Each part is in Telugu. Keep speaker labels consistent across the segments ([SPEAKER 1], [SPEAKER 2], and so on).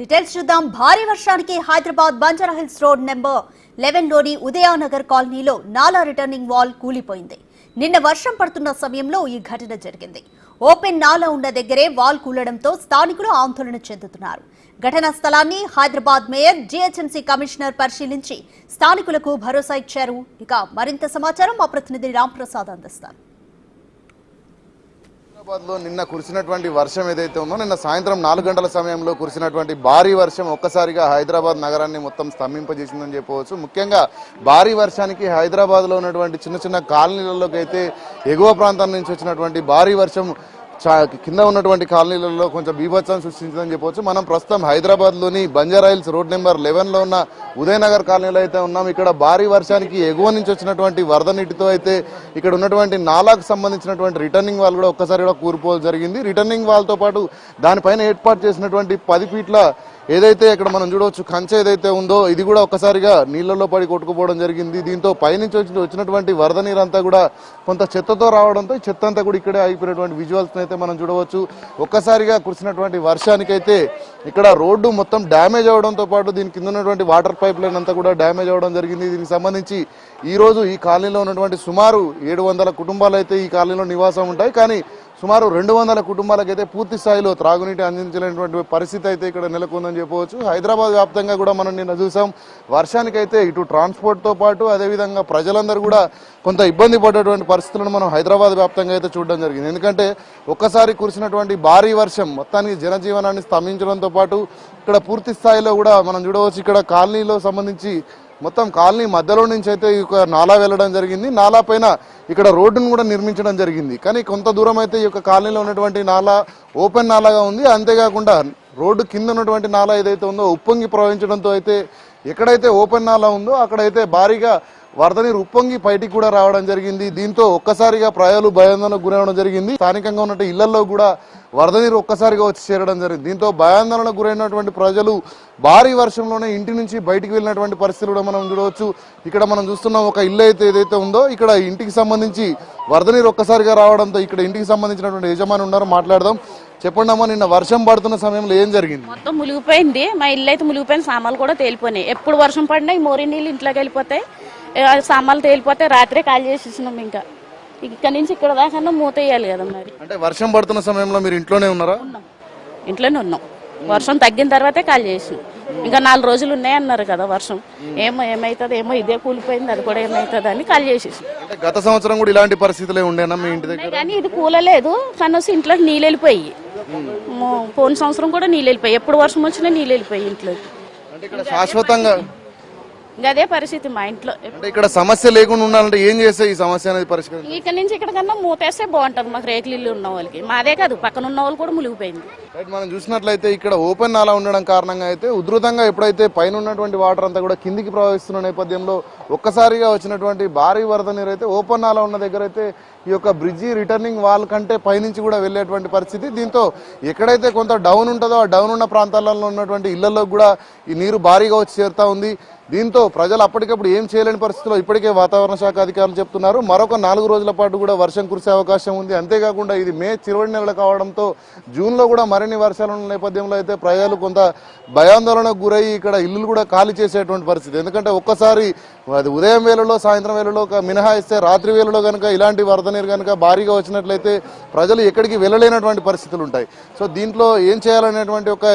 [SPEAKER 1] డీటెయిల్స్ చూద్దాం. భారీ వర్షానికి హైదరాబాద్ బంజారాహిల్స్ రోడ్ నెంబర్ 11 లోని ఉదయానగర్ కాలనీలో నాలా రిటర్నింగ్ వాల్ కూలిపోయింది. నిన్న వర్షం పడుతున్న సమయంలో ఈ ఘటన జరిగింది. ఓపెన్ నాలా ఉన్న దగ్గరే వాల్ కూలడంతో స్థానికులు ఆందోళన చెందుతున్నారు. ఘటనా స్థలాన్ని హైదరాబాద్ మేయర్, జీహెచ్ఎంసీ కమిషనర్ పరిశీలించి స్థానికులకు భరోసా ఇచ్చారు. ఇక మరింత సమాచారం మా ప్రతినిధి రాంప్రసాద్ అందిస్తారు.
[SPEAKER 2] హైదరాబాద్లో నిన్న కురిసినటువంటి వర్షం ఏదైతే ఉందో, నిన్న సాయంత్రం 4 గంటల సమయంలో కురిసినటువంటి భారీ వర్షం ఒక్కసారిగా హైదరాబాద్ నగరాన్ని మొత్తం స్తంభింపజేసిందని చెప్పవచ్చు. ముఖ్యంగా భారీ వర్షానికి హైదరాబాద్లో ఉన్నటువంటి చిన్న చిన్న కాలనీలలోకి అయితే ఎగువ ప్రాంతం నుంచి వచ్చినటువంటి భారీ వర్షం కింద ఉన్నటువంటి కాలనీలలో కొంచెం బీభత్సాన్ని సృష్టించిందని చెప్పవచ్చు. మనం ప్రస్తుతం హైదరాబాద్లోని బంజారాహిల్స్ రోడ్ నెంబర్ 11లో ఉన్న ఉదయనగర్ కాలనీలో అయితే ఉన్నాం. ఇక్కడ భారీ వర్షానికి ఎగువ నుంచి వచ్చినటువంటి వరద నీటితో అయితే ఇక్కడ ఉన్నటువంటి నాలాకు సంబంధించినటువంటి రిటర్నింగ్ వాల్ కూడా ఒక్కసారి కూడా కూలిపోవడం జరిగింది. రిటర్నింగ్ వాల్తో పాటు దానిపైన ఏర్పాటు చేసినటువంటి 10 ఫీట్ల ఏదైతే ఇక్కడ మనం చూడవచ్చు కంచె ఏదైతే ఉందో ఇది కూడా ఒక్కసారిగా నీళ్లలో పడి కొట్టుకుపోవడం జరిగింది. దీంతో పైనుంచి వచ్చినటువంటి వరద నీరంతా కూడా కొంత చెత్తతో రావడంతో ఈ చెత్త అంతా కూడా ఇక్కడే ఆగిపోయినటువంటి విజువల్స్ అయితే మనం చూడవచ్చు. ఒక్కసారిగా కురిసినటువంటి వర్షానికైతే ఇక్కడ రోడ్డు మొత్తం డ్యామేజ్ అవడంతో పాటు దీని కింద ఉన్నటువంటి వాటర్ పైప్ లైన్ అంతా కూడా డ్యామేజ్ అవడం జరిగింది. దీనికి సంబంధించి ఈ రోజు ఈ కాలనీలో ఉన్నటువంటి సుమారు 700 కుటుంబాలు అయితే ఈ కాలనీలో నివాసం ఉంటాయి. కానీ సుమారు 200 కుటుంబాలకైతే పూర్తి స్థాయిలో త్రాగునీటి అందించలేనటువంటి పరిస్థితి అయితే ఇక్కడ నెలకొందని చెప్పవచ్చు. హైదరాబాద్ వ్యాప్తంగా కూడా మనం నిన్న చూసాం. వర్షానికైతే ఇటు ట్రాన్స్పోర్ట్తో పాటు అదేవిధంగా ప్రజలందరూ కూడా కొంత ఇబ్బంది పడేటువంటి పరిస్థితులను మనం హైదరాబాద్ వ్యాప్తంగా అయితే చూడడం జరిగింది. ఎందుకంటే ఒక్కసారి కురిసినటువంటి భారీ వర్షం మొత్తానికి జనజీవనాన్ని స్తంభించడంతో పాటు ఇక్కడ పూర్తి స్థాయిలో కూడా మనం చూడవచ్చు. ఇక్కడ కాలనీలో సంబంధించి మొత్తం కాలనీ మధ్యలో నుంచి అయితే ఒక నాలా వెళ్ళడం జరిగింది. నాలా పైన ఇక్కడ రోడ్డును కూడా నిర్మించడం జరిగింది. కానీ కొంత దూరం అయితే ఈ యొక్క కాలనీలో ఉన్నటువంటి నాలా ఓపెన్ నాలాగా ఉంది. అంతేకాకుండా రోడ్డు కింద ఉన్నటువంటి నాలా ఏదైతే ఉందో ఉప్పొంగి ప్రవహించడంతో అయితే ఎక్కడైతే ఓపెన్ నాలా ఉందో అక్కడైతే భారీగా వరద నీరు ఉప్పొంగి బయటికి కూడా రావడం జరిగింది. దీంతో ఒక్కసారిగా ప్రజలు భయాందోళనకు గురవడం జరిగింది. స్థానికంగా ఉన్న ఇళ్లలో కూడా వరద నీరు ఒక్కసారిగా వచ్చి చేరడం జరిగింది. దీంతో భయాందోళనకు గురైనటువంటి ప్రజలు భారీ వర్షంలోనే ఇంటి నుంచి బయటికి వెళ్ళినటువంటి పరిస్థితులు కూడా మనం చూడవచ్చు. ఇక్కడ మనం చూస్తున్నాం ఒక ఇల్లు అయితే ఏదైతే ఉందో ఇక్కడ ఇంటికి సంబంధించి వరద నీరు ఒక్కసారిగా రావడంతో ఇక్కడ ఇంటికి సంబంధించినటువంటి యజమాని ఉన్నారు, మాట్లాడదాం. చెప్పండి అమ్మా, నిన్న వర్షం పడుతున్న సమయంలో ఏం జరిగింది?
[SPEAKER 3] మొత్తం మునిగిపోయింది. మా ఇల్లు అయితే మునిగిపోయింది. సామాన్లు కూడా తేలిపోయినాయి. ఎప్పుడు వర్షం పడినా ఈ మోరి నీళ్ళు ఇంట్లోకి వెళ్ళిపోతాయి, సామాన్లు తేలిపోతే రాత్రే కాల్ చేసేసినాం. ఇంకా ఇక్కడ నుంచి ఇక్కడ దాకా మూత వేయాలి కదా. మరి
[SPEAKER 2] అంటే వర్షం పడుతున్న సమయంలో మీరు ఇంట్లోనే ఉన్నారా?
[SPEAKER 3] ఇంట్లోనే ఉన్నాం. వర్షం తగ్గిన తర్వాతే కాల్ చేసినాం. ఇంకా 4 రోజులు ఉన్నాయన్నారు కదా వర్షం. ఏమైతుంది ఏమో ఇదే కూలిపోయింది, అది కూడా ఏమైతుంది అని కాల్ చేసేసి.
[SPEAKER 2] గత సంవత్సరం కూడా ఇలాంటి పరిస్థితులే ఉండేనా మీ ఇంటి దగ్గర?
[SPEAKER 3] కానీ ఇది కూలలేదు. కానీ ఇంట్లోకి నీళ్ళు వెళ్ళిపోయి, పోయిన సంవత్సరం కూడా నీళ్ళు వెళ్ళిపోయి, ఎప్పుడు వర్షం వచ్చినా నీళ్ళు వెళ్ళిపోయి ఇంట్లోకి.
[SPEAKER 2] అంటే ఇక్కడ శాశ్వతంగా
[SPEAKER 3] అదే పరిస్థితి మా ఇంట్లో.
[SPEAKER 2] అంటే ఇక్కడ సమస్య లేకుండా ఉండాలంటే ఏం చేస్తే ఈ సమస్య అనేది పరిష్కారం?
[SPEAKER 3] ఇక్కడ నుంచి ఇక్కడ కన్నా మూతేస్తే బాగుంటది. మాకు రేకులు ఇల్లు ఉన్న వాళ్ళకి, మాదే కాదు పక్కన ఉన్న వాళ్ళు కూడా మునిగిపోయింది.
[SPEAKER 2] మనం చూసినట్లయితే ఇక్కడ ఓపెన్ నాలా ఉండడం కారణంగా అయితే ఉధృతంగా ఎప్పుడైతే పైన ఉన్నటువంటి వాటర్ అంతా కూడా కిందికి ప్రవహిస్తున్న నేపథ్యంలో ఒక్కసారిగా వచ్చినటువంటి భారీ వరద నీరు అయితే ఓపెన్ నాలా ఉన్న దగ్గర అయితే ఈ యొక్క బ్రిడ్జి రిటర్నింగ్ వాల్ కంటే పైనుంచి కూడా వెళ్లేటువంటి పరిస్థితి. దీంతో ఎక్కడైతే కొంత డౌన్ ఉంటుందో ఆ డౌన్ ఉన్న ప్రాంతాలలో ఉన్నటువంటి ఇళ్లలో కూడా ఈ నీరు భారీగా వచ్చి చేరుతా ఉంది. దీంతో ప్రజలు అప్పటికప్పుడు ఏం చేయలేని పరిస్థితిలో ఇప్పటికే వాతావరణ శాఖ అధికారులు చెప్తున్నారు. మరొక 4 రోజుల పాటు కూడా వర్షం కురిసే అవకాశం ఉంది. అంతేకాకుండా ఇది మే చివరి నెల కావడంతో జూన్లో కూడా మరిన్ని వర్షాలు ఉన్న నేపథ్యంలో అయితే ప్రజలు కొంత భయాందోళనకు గురయ్యి ఇక్కడ ఇల్లులు కూడా ఖాళీ చేసేటువంటి పరిస్థితి. ఎందుకంటే ఒక్కసారి అది ఉదయం వేళలో సాయంత్రం వేళలో మినహాయిస్తే రాత్రి వేళలో కనుక ఇలాంటి వరద నీరు కనుక భారీగా వచ్చినట్లయితే ప్రజలు ఎక్కడికి వెళ్ళలేనటువంటి పరిస్థితులు ఉంటాయి. సో దీంట్లో ఏం చేయాలనేటువంటి ఒక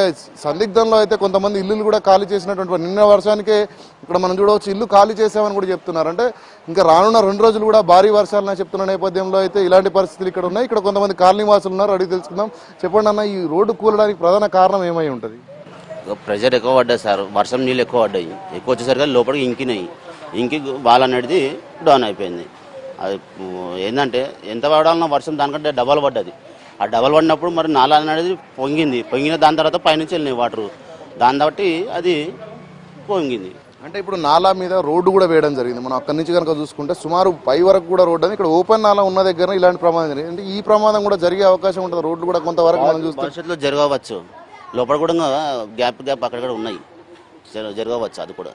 [SPEAKER 2] సందిగ్ధంలో అయితే కొంతమంది ఇల్లులు కూడా ఖాళీ చేసినటువంటి నిన్న వర్షానికే ఇక్కడ మనం చూడవచ్చు ఇల్లు ఖాళీ చేసామని కూడా చెప్తున్నారు. అంటే ఇంకా రానున్న 2 రోజులు కూడా భారీ వర్షాలని చెప్తున్న నేపథ్యంలో అయితే ఇలాంటి పరిస్థితులు ఇక్కడ ఉన్నాయి. ఇక్కడ కొంతమంది కాలనీ వాసులు ఉన్నారు, అడిగి తెలుసుకుందాం. చెప్పండి అన్న, ఈ రోడ్డు కూలడానికి ప్రధాన కారణం ఏమై ఉంటుంది?
[SPEAKER 4] ప్రెషర్ ఎక్కువ పడ్డాయి సార్. వర్షం నీళ్ళు ఎక్కువ పడ్డాయి. ఎక్కువ వచ్చేసరికి లోపలికి ఇంకినాయి. ఇంకి బాల్ అనేది డౌన్ అయిపోయింది. అది ఏంటంటే ఎంత పడాలన్నా వర్షం దానికంటే డబల్ పడ్డది. ఆ డబల్ పడినప్పుడు మరి నాలా అనేది పొంగిన దాని తర్వాత పైనుంచి వెళ్ళినాయి వాటరు. దాన్ని బట్టి అది పొంగింది.
[SPEAKER 2] అంటే ఇప్పుడు నాలా మీద రోడ్డు కూడా వేయడం జరిగింది. మనం అక్కడి నుంచి కనుక చూసుకుంటే సుమారు పై వరకు కూడా రోడ్డు అని ఇక్కడ ఓపెన్ నాలా ఉన్న దగ్గర ఇలాంటి ప్రమాదం జరిగింది. అంటే ఈ ప్రమాదం కూడా జరిగే అవకాశం ఉంటుంది. రోడ్లు కూడా కొంతవరకు మనం చూస్తే
[SPEAKER 4] భవిష్యత్తులో జరగవచ్చు. లోపల కూడా గ్యాప్ అక్కడ కూడా ఉన్నాయి, జరగవచ్చు అది కూడా.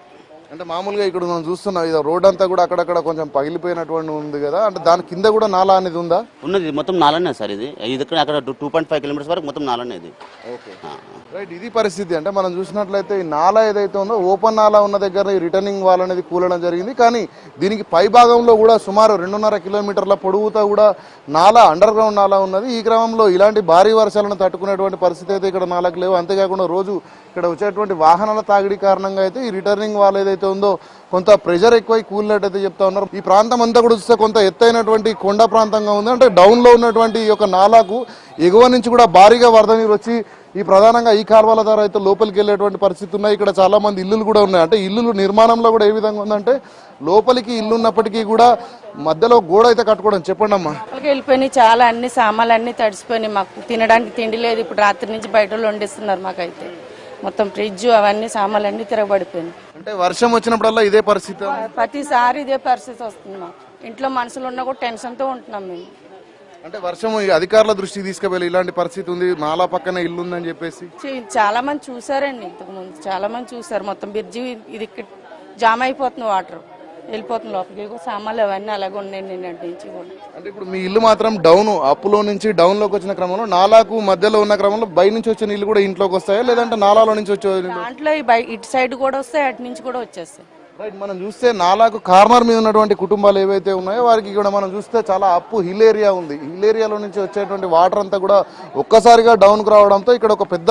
[SPEAKER 2] అంటే మామూలుగా ఇక్కడ మనం చూస్తున్నాం ఇది రోడ్ అంతా కూడా అక్కడక్కడ కొంచెం పగిలిపోయినటువంటి ఉంది కదా, అంటే దాని కింద కూడా నాలా అనేది ఉందా?
[SPEAKER 4] ఉన్నది మొత్తం నాలనే సార్. ఇది అక్కడ 2.5 కిలోమీటర్స్ వరకు మొత్తం నాలనే ఇది.
[SPEAKER 2] ఓకే రైట్, ఇది పరిస్థితి. అంటే మనం చూసినట్లయితే ఈ నాలా ఏదైతే ఉందో ఓపెన్ నాలా ఉన్న దగ్గర ఈ రిటర్నింగ్ వాల్ అనేది కూలడం జరిగింది. కానీ దీనికి పై భాగంలో కూడా సుమారు 2.5 కిలోమీటర్ల పొడవుతో కూడా నాలా అండర్ గ్రౌండ్ నాలా ఉన్నది. ఈ క్రమంలో ఇలాంటి భారీ వర్షాలను తట్టుకునేటువంటి పరిస్థితి అయితే ఇక్కడ నాలకు లేవు. అంతేకాకుండా రోజు ఇక్కడ వచ్చేటువంటి వాహనాల తాగిడి కారణంగా అయితే ఈ రిటర్నింగ్ వాల్ ఏదైతే ఉందో కొంత ప్రెషర్ ఎక్కువై కూలినట్టు అయితే చెప్తా ఉన్నారు. ఈ ప్రాంతం అంతా కూడా చూస్తే కొంత ఎత్తైనటువంటి కొండ ప్రాంతంగా ఉంది. అంటే డౌన్ లో ఉన్నటువంటి ఈ యొక్క నాలాకు ఎగువ నుంచి కూడా భారీగా వరద నీరు వచ్చి ఈ ప్రధానంగా ఈ కాలువల ద్వారా అయితే లోపలికి వెళ్ళేటువంటి పరిస్థితి ఉన్నాయి. ఇక్కడ చాలా మంది ఇల్లులు కూడా ఉన్నాయి. అంటే ఇల్లులు నిర్మాణంలో కూడా ఏ విధంగా ఉందంటే లోపలికి ఇల్లు ఉన్నప్పటికీ కూడా మధ్యలో గోడ అయితే కట్టుకోవడం. చెప్పండి అమ్మా.
[SPEAKER 5] వెళ్ళిపోయినాయి చాలా, అన్ని సామాన్లు అన్ని తడిసిపోయినాయి. మాకు తినడానికి తిండి లేదు. ఇప్పుడు రాత్రి నుంచి బయట వండిస్తున్నారు. మాకైతే మొత్తం ఫ్రిడ్జ్ అవన్నీ సామాన్లు అన్ని తిరగబడిపోయినాయి.
[SPEAKER 2] అంటే వర్షం వచ్చినప్పుడల్లా ఇదే పరిస్థితి?
[SPEAKER 5] ప్రతిసారి ఇదే పరిస్థితి వస్తుంది మాకు. ఇంట్లో మనుషులు ఉన్నా కూడా టెన్షన్తో ఉంటున్నాం మేము.
[SPEAKER 2] అంటే వర్షం అధికారుల దృష్టికి తీసుకువెళ్ళి ఇలాంటి పరిస్థితి ఉంది, నాలా పక్కన ఇల్లు ఉందని చెప్పేసి
[SPEAKER 5] చాలా మంది చూసారండి. ఇంతకు ముందు చాలా మంది చూసారు. మొత్తం బ్రిడ్జి ఇది జామ్ అయిపోతుంది, వాటర్ వెళ్ళిపోతుంది లోపలికి. సామాన్లు అవన్నీ అలాగే ఉన్నాయి నిన్నటి నుంచి కూడా.
[SPEAKER 2] అంటే ఇప్పుడు మీ ఇల్లు మాత్రం డౌన్ అప్పులో నుంచి డౌన్ లోకి వచ్చిన క్రమంలో నాలాకు మధ్యలో ఉన్న క్రమంలో బయ నుంచి వచ్చే నీళ్ళు కూడా ఇంట్లోకి వస్తాయా, లేదంటే నాలాలో నుంచి వచ్చే
[SPEAKER 5] దాంట్లో ఇటు సైడ్ కూడా వస్తాయి, అటు నుంచి కూడా వచ్చేస్తాయి.
[SPEAKER 2] రైట్, మనం చూస్తే నాలాకు కార్నర్ మీద ఉన్నటువంటి కుటుంబాలు ఏవైతే ఉన్నాయో వారికి కూడా మనం చూస్తే చాలా అప్పు హిల్ ఏరియా ఉంది. హిల్ ఏరియాలో నుంచి వచ్చేటువంటి వాటర్ అంతా కూడా ఒక్కసారిగా డౌన్కు రావడంతో ఇక్కడ ఒక పెద్ద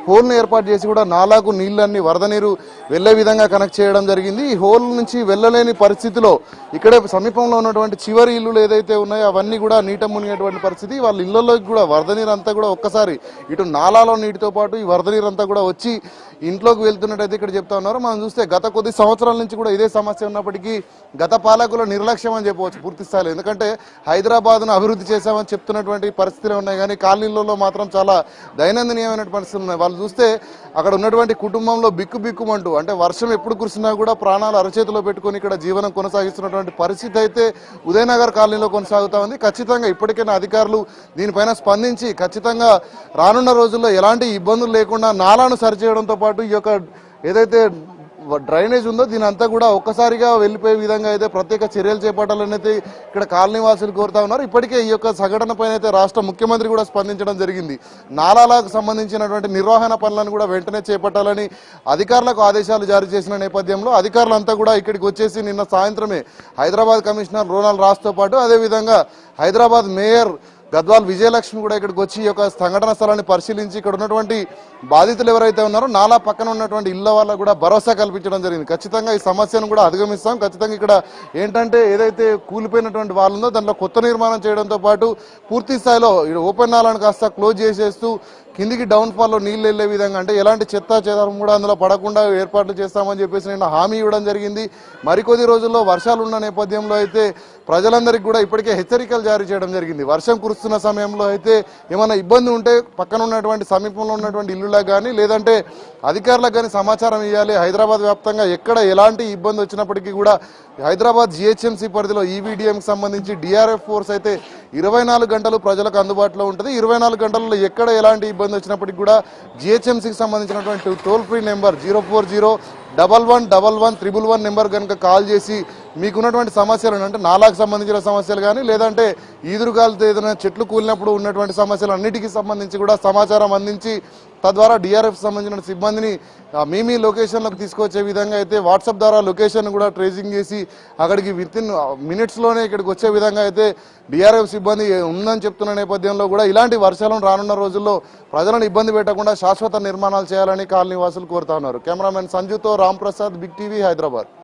[SPEAKER 2] హోల్ని ఏర్పాటు చేసి కూడా నాలాకు నీళ్ళన్ని వరద నీరు వెళ్లే విధంగా కనెక్ట్ చేయడం జరిగింది. ఈ హోల్ నుంచి వెళ్ళలేని పరిస్థితిలో ఇక్కడే సమీపంలో ఉన్నటువంటి చివరి ఇల్లులు ఏదైతే ఉన్నాయో అవన్నీ కూడా నీట మునిగేటువంటి పరిస్థితి. వాళ్ళ ఇళ్లలోకి కూడా వరద నీరు అంతా కూడా ఒక్కసారి ఇటు నాలాలో నీటితో పాటు ఈ వరద నీరు అంతా కూడా వచ్చి ఇంట్లోకి వెళ్తున్నట్టయితే ఇక్కడ చెప్తా ఉన్నారు. మనం చూస్తే గత కొద్ది సంవత్సరాల నుంచి కూడా ఇదే సమస్య ఉన్నప్పటికీ గత పాలకుల నిర్లక్ష్యం అని చెప్పవచ్చు పూర్తి స్థాయిలో. ఎందుకంటే హైదరాబాద్ను అభివృద్ధి చేశామని చెప్తున్నటువంటి పరిస్థితులు ఉన్నాయి, కానీ కాలనీలలో మాత్రం చాలా దైనందినీయమైన పరిస్థితులు ఉన్నాయి. వాళ్ళు చూస్తే అక్కడ ఉన్నటువంటి కుటుంబంలో బిక్కుమంటూ, అంటే వర్షం ఎప్పుడు కురిసినా కూడా ప్రాణాలు అరచేతిలో పెట్టుకుని ఇక్కడ జీవనం కొనసాగిస్తున్నటువంటి పరిస్థితి అయితే ఉదయనగర్ కాలనీలో కొనసాగుతా ఉంది. ఖచ్చితంగా ఇప్పటికైనా అధికారులు దీనిపైన స్పందించి ఖచ్చితంగా రానున్న రోజుల్లో ఎలాంటి ఇబ్బందులు లేకుండా నాలాను సరిచేయడంతో పాటు ఈ యొక్క ఏదైతే డ్రైనేజ్ ఉందో దీని అంతా కూడా ఒక్కసారిగా వెళ్ళిపోయే విధంగా అయితే ప్రత్యేక చర్యలు చేపట్టాలని అయితే ఇక్కడ కాలనీ వాసులు కోరుతా ఉన్నారు. ఇప్పటికే ఈ యొక్క సంఘటన పైన అయితే రాష్ట్ర ముఖ్యమంత్రి కూడా స్పందించడం జరిగింది. నాలాలకు సంబంధించినటువంటి నిర్వహణ పనులను కూడా వెంటనే చేపట్టాలని అధికారులకు ఆదేశాలు జారీ చేసిన నేపథ్యంలో అధికారులంతా కూడా ఇక్కడికి వచ్చేసి నిన్న సాయంత్రమే హైదరాబాద్ కమిషనర్ రోనాల్డ్ రాజ్తో పాటు అదేవిధంగా హైదరాబాద్ మేయర్ గద్వాల్ విజయలక్ష్మి కూడా ఇక్కడికి వచ్చి ఈ యొక్క సంఘటన స్థలాన్ని పరిశీలించి ఇక్కడ ఉన్నటువంటి బాధితులు ఎవరైతే ఉన్నారో నాలా పక్కన ఉన్నటువంటి ఇళ్ల వాళ్ళకు కూడా భరోసా కల్పించడం జరిగింది. ఖచ్చితంగా ఈ సమస్యను కూడా అధిగమిస్తాం. ఖచ్చితంగా ఇక్కడ ఏంటంటే ఏదైతే కూలిపోయినటువంటి వాళ్ళు ఉందో దాంట్లో కొత్త నిర్మాణం చేయడంతో పాటు పూర్తి స్థాయిలో ఓపెన్ నాలాను కాస్త క్లోజ్ చేసేస్తూ కిందికి డౌన్ ఫాల్లో నీళ్లు వెళ్లే విధంగా, అంటే ఎలాంటి చెత్త చెదారం కూడా అందులో పడకుండా ఏర్పాట్లు చేస్తామని చెప్పేసి నిన్న హామీ ఇవ్వడం జరిగింది. మరికొద్ది రోజుల్లో వర్షాలు ఉన్న నేపథ్యంలో అయితే ప్రజలందరికీ కూడా ఇప్పటికే హెచ్చరికలు జారీ చేయడం జరిగింది. వర్షం కురుస్తున్న సమయంలో అయితే ఏమైనా ఇబ్బంది ఉంటే పక్కన ఉన్నటువంటి సమీపంలో ఉన్నటువంటి ఇల్లులకు కానీ లేదంటే అధికారులకు కానీ సమాచారం ఇవ్వాలి. హైదరాబాద్ వ్యాప్తంగా ఎక్కడ ఎలాంటి ఇబ్బంది వచ్చినప్పటికీ కూడా హైదరాబాద్ జిహెచ్ఎంసీ పరిధిలో ఈవీడీఎంకి సంబంధించి డిఆర్ఎఫ్ ఫోర్స్ అయితే 24 గంటలు ప్రజలకు అందుబాటులో ఉంటుంది. 24 గంటల్లో ఎక్కడ ఎలాంటి ఇబ్బంది వచ్చినప్పటికీ కూడా జిహెచ్ఎంసీకి సంబంధించినటువంటి టోల్ ఫ్రీ నెంబర్ 040111111 నెంబర్ కనుక కాల్ చేసి మీకున్నటువంటి సమస్యలు, అంటే నాలాకు సంబంధించిన సమస్యలు కానీ లేదంటే ఈదురుగాలతో ఏదైనా చెట్లు కూలినప్పుడు ఉన్నటువంటి సమస్యలు అన్నిటికీ సంబంధించి కూడా సమాచారం అందించి తద్వారా డిఆర్ఎఫ్ సంబంధించిన సిబ్బందిని మీ లొకేషన్లకు తీసుకొచ్చే విధంగా అయితే వాట్సాప్ ద్వారా లొకేషన్ కూడా ట్రేసింగ్ చేసి అక్కడికి వితిన్ మినిట్స్లోనే ఇక్కడికి వచ్చే విధంగా అయితే డిఆర్ఎఫ్ సిబ్బంది ఉందని చెప్తున్న నేపథ్యంలో కూడా ఇలాంటి వర్షాలను రానున్న రోజుల్లో ప్రజలను ఇబ్బంది పెట్టకుండా శాశ్వత నిర్మాణాలు చేయాలని కాలనీ వాసులు కోరుతా ఉన్నారు. కెమెరామెన్ సంజుతో రామ్ ప్రసాద్, బిగ్ టీవీ, హైదరాబాద్.